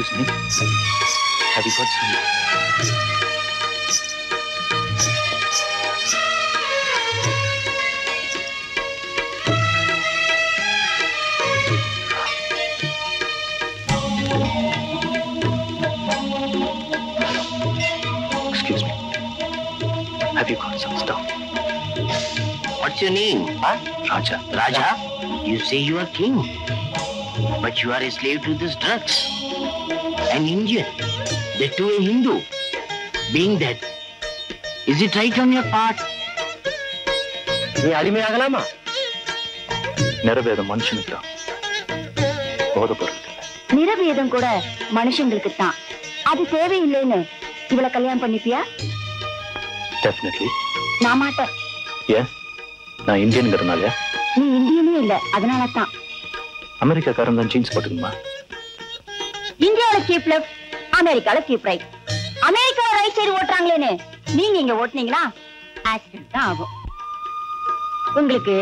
Excuse me. Have you got some? Excuse me. Have you got some stuff? What's your name? Huh? Raja. Raja? You say you are king, but you are a slave to these drugs. An Indian, that too a Hindu. Being that, is it right on your part? நீ அடிமையாகலாமா? நிறவேதம் மனுஷனுக்கு தான், போதை பொருளுக்கு. நிறவேதம் கூட மனுஷங்களுக்கு தான். அது தேவையில்லைன்னு இவளை கல்யாணம் பண்ணிப்பியா? Definitely. நான் மாட்டேன். ஏன்? நான் இந்தியன்கிறதுனால? நீ இந்தியனே இல்ல, அதனால தான். அமெரிக்காக்காரன் தான் ஜீன்ஸ் போட்டுக்கணுமா? இந்தியாவில கீப் லெஃப்ட், அமெரிக்கால கீப் ரைட். அமெரிக்கால ரைட் சைடு ஓட்டுறாங்களேன்னு நீங்க இங்க ஓட்டுனீங்களா ஆக்சிடென்ட் தான் ஆகும். உங்களுக்கு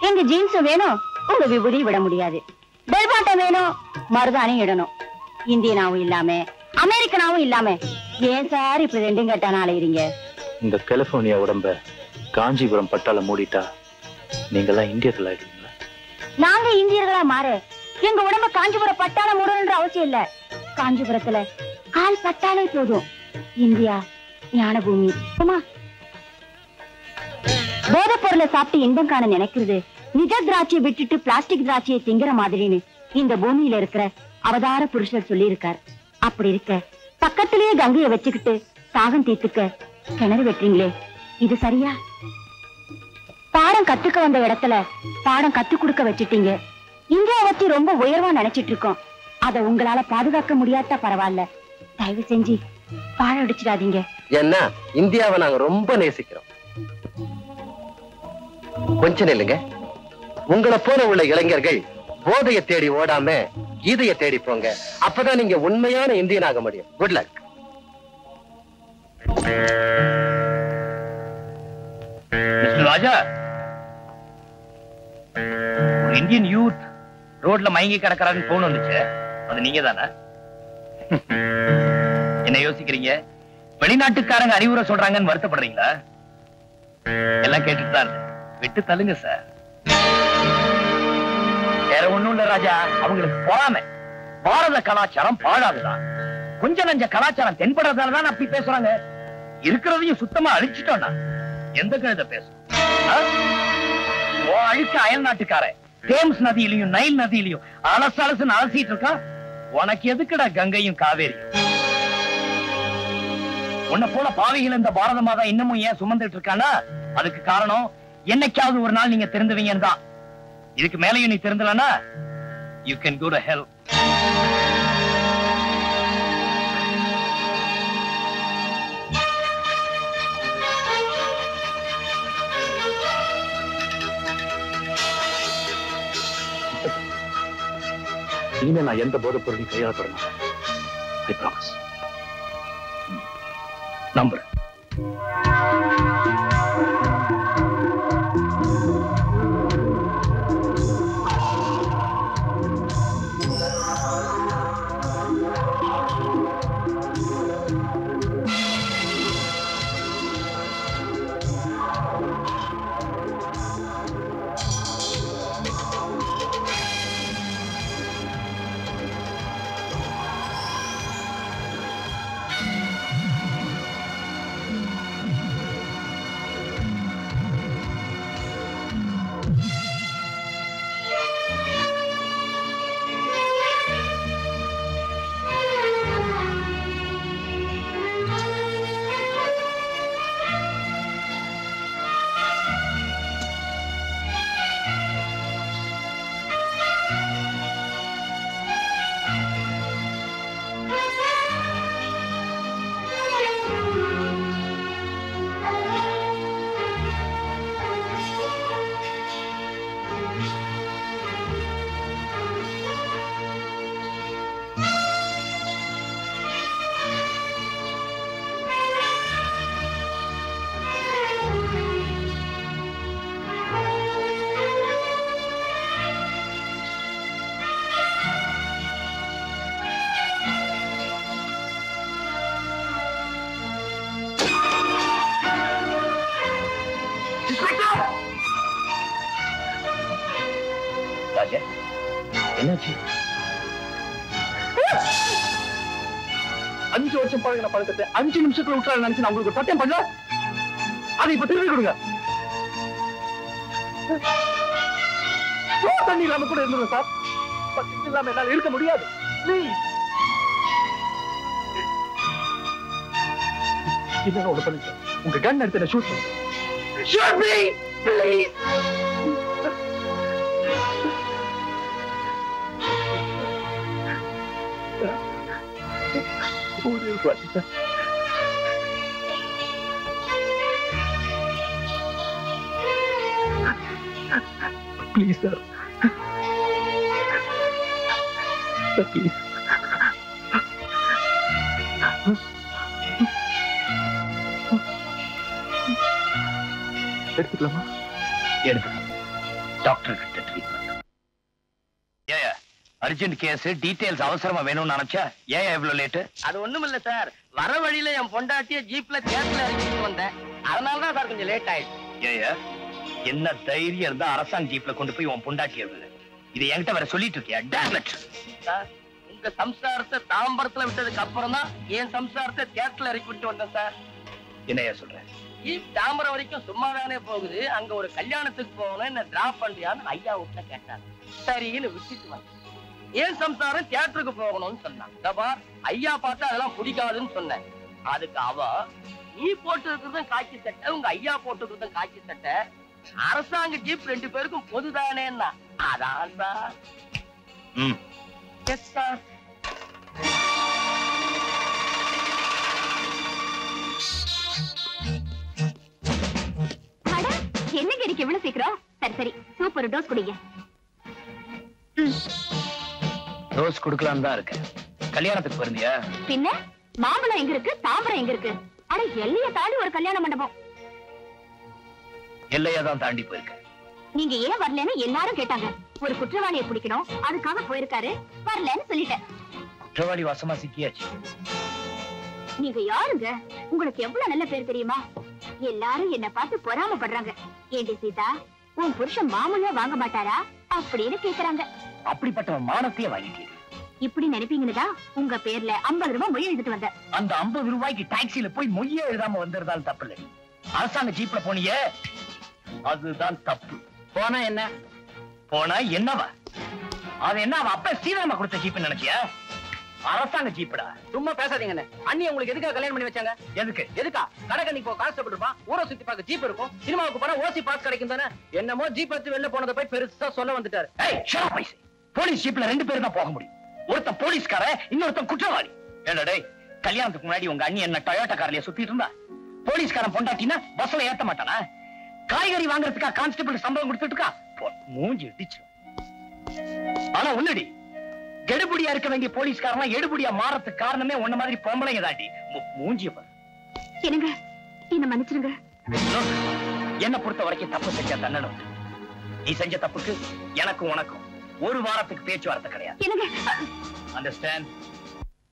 எங்க ஜீன்ஸும் வேணும், உங்க விபூதி விட முடியாது. பெல் பாட்டம் வேணும், மருதானி இடணும். இந்தியனாவும் இல்லாம அமெரிக்கனாவும் இல்லாம ஏன் சார் இப்படி ரெண்டும் கட்டான அலையிறீங்க? இந்த கலிபோர்னியா உடம்ப காஞ்சிபுரம் பட்டால மூடிட்டா நீங்கெல்லாம் இந்தியர்கள் ஆயிடுவீங்களா? நாங்க இந்தியர்களா மாற எங்க உடம்ப காஞ்சிபுரம் பட்டால மூடணுன்ற அவசியம் இல்ல. காஞ்சிபுரத்துல கால் பட்டாலே போதும். இந்தியா ஞான பூமி. போதை பொருளை சாப்பிட்டு இன்பம் காண நினைக்கிறது நிஜ திராட்சையை விட்டுட்டு பிளாஸ்டிக் திராட்சையை திங்கிற மாதிரின்னு இந்த பூமியில இருக்கிற அவதார புருஷர் சொல்லி இருக்கார். அப்படி இருக்க பக்கத்திலேயே கங்கையை வச்சுக்கிட்டு தாகம் தீர்த்துக்க கிணறு வெட்டுறீங்களே, இது சரியா? பாடம் கத்துக்க வந்த இடத்துல பாடம் கத்து கொடுக்க வச்சுட்டீங்க. இந்தியா வச்சு ரொம்ப உயர்வா நினைச்சிட்டு இருக்கோம். அத உங்களால பாதுகாக்க முடியாட்டா பரவாயில்ல. தயவு செஞ்சு பாழ அடிச்சிடாதீங்க. என்ன, இந்தியாவை நாங்க ரொம்ப நேசிக்கிறோம். கொஞ்சம் இல்லைங்க, உங்களை போல உள்ள இளைஞர்கள் போதையை தேடி ஓடாம கீதையை தேடி போங்க. அப்பதான் நீங்க உண்மையான இந்தியன் ஆக முடியும். Good luck. ராஜா, ஒரு இந்தியன் யூத் ரோட்ல மயங்கி கிடக்கிறான்னு போன் வந்துச்சு. அது நீங்க தானே? என்ன யோசிக்கிறீங்க? வெளிநாட்டுக்காரங்க அறிவுரை சொல்றாங்கன்னு வருத்தப்படுறீங்களா? எல்லாம் கேட்டுட்டு தான் விட்டு தள்ளுங்க சார். வேற ஒண்ணும் இல்ல ராஜா, அவங்களுக்கு பொறாமை. பாரத கலாச்சாரம் பாழாதுதான். கொஞ்சம் நஞ்ச கலாச்சாரம் தென்படுறதாலதான் அப்படி பேசுறாங்க. இருக்கிறதையும் சுத்தமா அழிச்சிட்டோம்னா எந்த கழுத பேசும்? அழுக்க அயல் நாட்டுக்காரன் தேம்ஸ் நதியிலையும் நைல் நதியிலையும் அலசு அலசுன்னு அலசிட்டு இருக்கா. உனக்கு எதுக்குடா கங்கையும் காவேரியும்? உன்னை போல பாவிகள் இந்த பாரத மாதா இன்னமும் ஏன் சுமந்துட்டு இருக்கானா? அதுக்கு காரணம் என்னைக்காவது ஒரு நாள் நீங்க திருந்துவீங்கன்னு தான். இதுக்கு மேலையும் நீ திருந்தலனா you can go to hell. இனிமே நான் எந்த போதை பொருளையும் கையாளப்பட மாட்டேன். I promise. நம்புறேன். ராஜா, என்னாச்சு? 5 வருஷம் பழகின பழக்கத்தை 5 நிமிஷத்துல விட்டுறாரு நினைச்சு நான் உங்களுக்கு சத்தியம் பண்ணல. அதை இப்ப திரும்பி கொடுங்க. தண்ணி இல்லாம கூட இருந்துருங்க சார். பக்கத்து இல்லாம என்னால இருக்க முடியாது. என்ன ஒண்ணு பண்ணுங்க. உங்க கன் எடுத்து என்ன ஷூட் பண்ணுங்க. Shoot me, please. Please, sir. Please. எடுத்துக்கலாமா? எடுத்துக்கலாம். டாக்டர் கிட்ட ட்ரீட்மெண்ட். ஏயா அர்ஜென்ட் கேஸ், டீடைல்ஸ் அவசரமா வேணும்னு நினைச்சா ஏன் இவ்வளவு லேட்? அது ஒண்ணும் இல்ல சார், வர வழியில என் பொண்டாட்டிய ஜீப்ல தியேட்டர்ல இறக்கிட்டு வந்தேன். அதனாலதான் சார் கொஞ்சம் லேட் ஆயிடுச்சு. ஏயா என்ன தைரியம் இருந்தா அரசாங்க ஜீப்ல கொண்டு போய் உன் பொண்டாட்டி இருந்தது இது என்கிட்ட வர சொல்லிட்டு இருக்கியா? டேமேஜ் சார், உங்க சம்சாரத்தை தாம்பரத்துல விட்டதுக்கு அப்புறம் தான் என் சம்சாரத்தை தியேட்டர்ல இறக்கி விட்டு வந்தேன் சார். என்னையா சொல்றேன்? ஜீப் தாம்பரம் வரைக்கும் சும்மாதானே போகுது, அங்க ஒரு கல்யாணத்துக்கு போகணும், என்ன டிராப் பண்றியான்னு ஐயா விட்ட கேட்டாங்க. சரின்னு விட்டுட்டு வந்தேன். ஏன் சம்சாரம் தியேட்டருக்கு போகணும்னு சொன்னான். ஐயா பார்த்தா அதெல்லாம் பிடிக்காதுன்னு சொன்னேன். அதுக்கு அவ, நீ போட்டு இருக்கிறதும் காக்கி சட்டை, உங்க ஐயா போட்டு இருக்கிறதும் காக்கி சட்டை, அரசாங்க ஜீப் 2 பேருக்கும் பொதுதானேன்னா. அதான் சார். Yes sir. என்னங்க இருக்கு இவ்வளவு சீக்கிரம்? சரி சரி, சூப்பர் டோஸ் குடிங்க. டோஸ் குடுக்கலாம் தான் இருக்கேன். கல்யாணத்துக்கு போறியா? பின்ன மாம்பழம் எங்க இருக்கு, தாம்பரம் எங்க இருக்கு? அட எல்லைய தாண்டி ஒரு கல்யாண மண்டபம். எல்லையா தான் தாண்டி போயிருக்க. நீங்க ஏன் வரலன்னு எல்லாரும் கேட்டாங்க. ஒரு குற்றவாளியை பிடிக்கணும், அதுக்காக போயிருக்காரு, வரலன்னு சொல்லிட்டேன். குற்றவாளி வாசமா சிக்கியாச்சு. நீங்க யாருங்க? உங்களுக்கு எவ்வளவு நல்ல பேர் தெரியுமா? எல்லாரும் என்ன பார்த்து பொறாமப்படுறாங்க. ஏண்டி சீதா, உன் புருஷன் மாமூலா வாங்க மாட்டாரா அப்படின்னு கேக்குறாங்க. அப்படிப்பட்ட மானத்தையே வாங்கிட்டீங்க. இப்படி நினைப்பீங்கன்னுதான் உங்க பேர்ல 50 ரூபாய் மொய் எழுதிட்டு வந்த. அந்த 50 ரூபாய்க்கு டாக்ஸில போய் மொய்யே எழுதாம வந்திருந்தாலும் தப்பு இல்லை. அரசாங்க ஜீப்ல போனியே, அதுதான் தப்பு. போனா என்ன? போனா என்னவா? அது என்ன அவன் அப்ப சீதாராம கொடுத்த ஜீப் நினைச்சியா? அரசாங்க ஜீப்டா. சும்மா பேசாதீங்க. அண்ணி உங்களுக்கு எதுக்காக கல்யாணம் பண்ணி வச்சாங்க? எதுக்கா? கடைக்கண்ணிக்கு போக காசு இருப்பான், ஊரை சுத்தி பார்க்க ஜீப் இருக்கும், சினிமாவுக்கு போனா ஓசி பாஸ் கிடைக்கும் தானே. என்னமோ ஜீப் வச்சு வெளில போனதை போய் பெருசா சொல்ல வந்துட்டாரு. போலீஸ் ஜீப்ல 2 பேரும் தான் போக முடியும். ஒருத்தன் போலீஸ்கார, இன்னொருத்தன் குற்றவாளி. ஏடா கல்யாணத்துக்கு முன்னாடி உங்க அண்ணி என்ன டொயோட்டா கார்லயே சுத்திட்டு இருந்தா? போலீஸ்காரன் பொண்டாட்டினா பஸ்ல ஏத்த மாட்டானா? காய்கறி வாங்குறதுக்கா கான்ஸ்டபிள் சம்பளம் கொடுத்துட்டு இருக்கா? மூஞ்சி இடிச்சு. ஆனா ஒண்ணுடி, கெடுபடியா இருக்க வேண்டிய போலீஸ்காரன் எடுபடியா மாறதுக்கு காரணமே உன்ன மாதிரி பொம்பளைங்க தாண்டி. மூஞ்சிய பாரு. என்னங்க, என்ன மன்னிச்சிருங்க. என்ன பொறுத்த வரைக்கும் தப்பு செஞ்சா தண்டனை. நீ செஞ்ச தப்புக்கு எனக்கும் உனக்கும் 1 வாரத்துக்கு பேச்சுவார்த்தை கிடையாது. என்னங்க? அண்டர்ஸ்டாண்ட்?